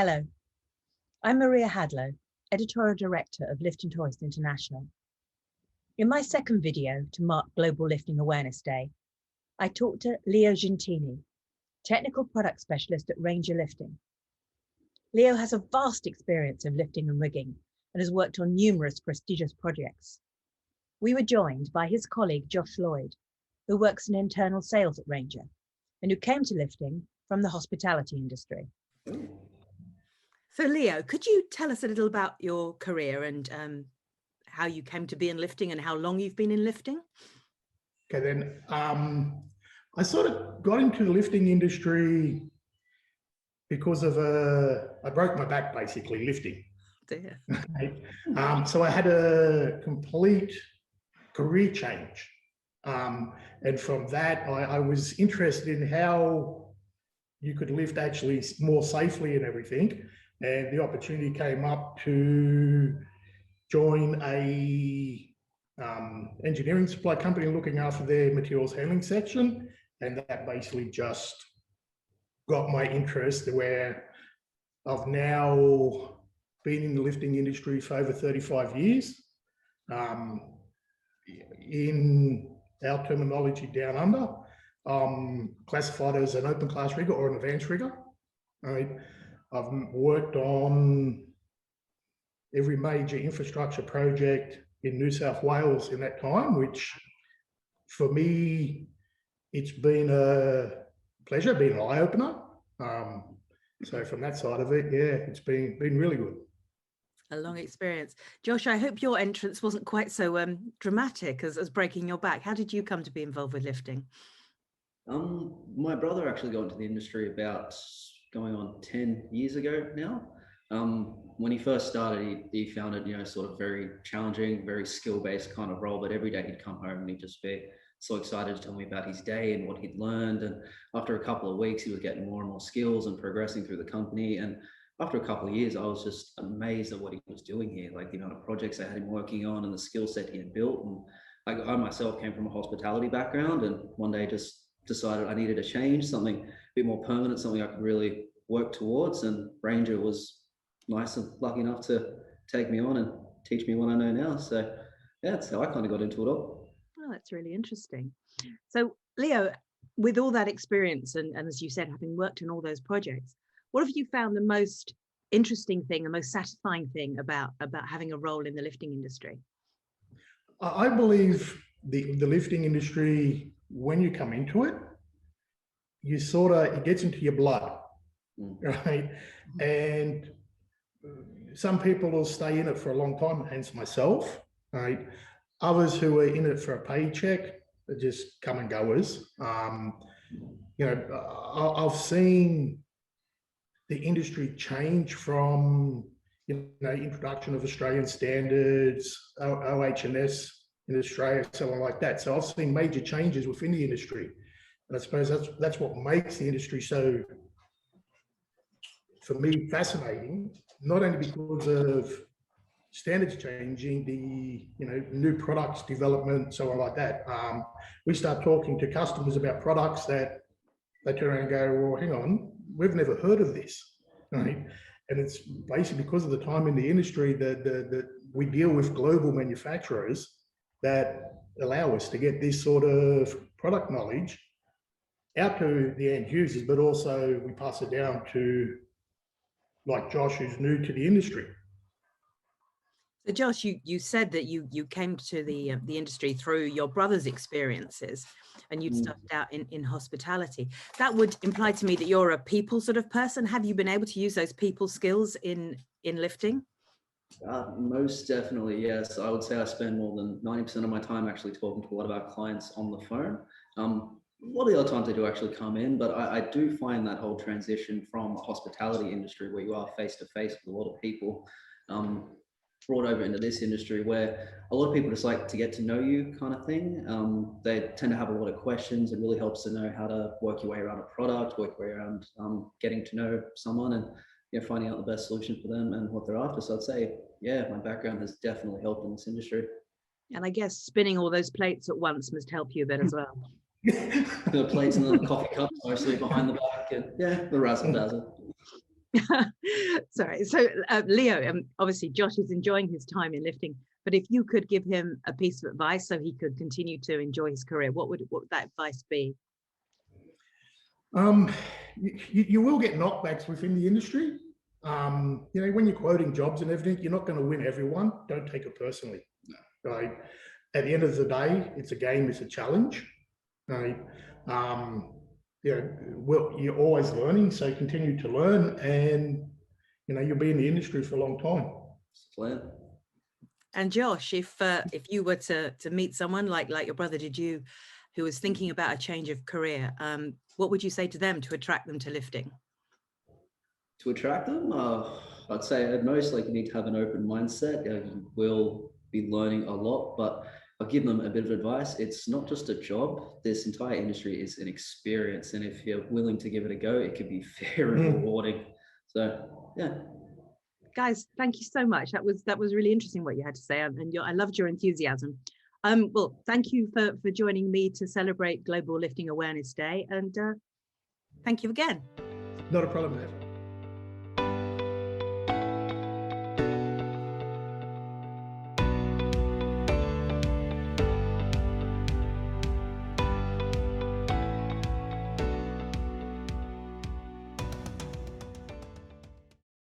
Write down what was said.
Hello, I'm Maria Hadlow, Editorial Director of Lift and Hoist International. In my second video to mark Global Lifting Awareness Day, I talked to Leo Giuntini, Technical Product Specialist at Ranger Lifting. Leo has a vast experience of lifting and rigging and has worked on numerous prestigious projects. We were joined by his colleague Josh Lloyd, who works in internal sales at Ranger and who came to lifting from the hospitality industry. So Leo, could you tell us a little about your career and how you came to be in lifting and how long you've been in lifting? Okay, then I sort of got into the lifting industry because of I broke my back basically lifting. Dear. Okay. So I had a complete career change. And from that, I was interested in how you could lift actually more safely and everything. And the opportunity came up to join a engineering supply company looking after their materials handling section. And that basically just got my interest, where I've now been in the lifting industry for over 35 years. In our terminology down under, classified as an open class rigger or an advanced rigger. I've worked on every major infrastructure project in New South Wales in that time, which for me, it's been a pleasure, been an eye-opener. So from that side of it, yeah, it's been really good. A long experience. Josh, I hope your entrance wasn't quite so dramatic as breaking your back. How did you come to be involved with lifting? My brother actually got into the industry about going on 10 years ago now. When he first started, he found it, sort of very challenging, very skill-based kind of role, but every day he'd come home and he'd just be so excited to tell me about his day and what he'd learned. And after a couple of weeks, he was getting more and more skills and progressing through the company. And after a couple of years, I was just amazed at what he was doing here, like the amount of projects I had him working on and the skill set he had built. And I myself came from a hospitality background, and one day just decided I needed a change, something a bit more permanent, something I could really work towards. And Ranger was nice and lucky enough to take me on and teach me what I know now. So yeah, that's how I kind of got into it all. Oh, that's really interesting. So Leo, with all that experience and as you said, having worked on all those projects, what have you found the most interesting thing, the most satisfying thing about having a role in the lifting industry? I believe the lifting industry, when you come into it, it gets into your blood, right? And some people will stay in it for a long time, hence myself, right? Others who are in it for a paycheck are just come and goers. I've seen the industry change from, introduction of Australian standards, OH&S in Australia, something like that. So I've seen major changes within the industry. And I suppose that's what makes the industry so, for me, fascinating, not only because of standards changing, the new products development, so on like that. We start talking to customers about products that they turn around and go, well, hang on, we've never heard of this, right? And it's basically because of the time in the industry that we deal with global manufacturers that allow us to get this sort of product knowledge out to the end users, but also we pass it down to, like Josh, who's new to the industry. So Josh, you said that you came to the industry through your brother's experiences, and you'd started out in hospitality. That would imply to me that you're a people sort of person. Have you been able to use those people skills in lifting? Most definitely, yes. I would say I spend more than 90% of my time actually talking to a lot of our clients on the phone. A lot of the other times they do actually come in, but I do find that whole transition from a hospitality industry where you are face to face with a lot of people, brought over into this industry where a lot of people just like to get to know you kind of thing. They tend to have a lot of questions. It really helps to know how to work your way around a product, work your way around getting to know someone and finding out the best solution for them and what they're after. So I'd say, yeah, my background has definitely helped in this industry. And I guess spinning all those plates at once must help you a bit as well. The plates and the coffee cups mostly behind the back, and yeah, the razzle dazzle. Sorry. So Leo, obviously Josh is enjoying his time in lifting, but if you could give him a piece of advice so he could continue to enjoy his career, what would that advice be? You will get knockbacks within the industry. You know, when you're quoting jobs and everything, you're not going to win everyone. Don't take it personally. Right? At the end of the day, it's a game, it's a challenge. Right? You know, well, you're always learning, so continue to learn, and you know, you'll be in the industry for a long time. And Josh, if you were to meet someone like your brother did you, who was thinking about a change of career, what would you say to them to attract them to lifting? To attract them, I'd say at most, like, you need to have an open mindset. You will be learning a lot, but I'll give them a bit of advice. It's not just a job. This entire industry is an experience, and if you're willing to give it a go, it could be very rewarding. So yeah. Guys, thank you so much. That was really interesting what you had to say, and I loved your enthusiasm. Well, thank you for joining me to celebrate Global Lifting Awareness Day, and thank you again. Not a problem.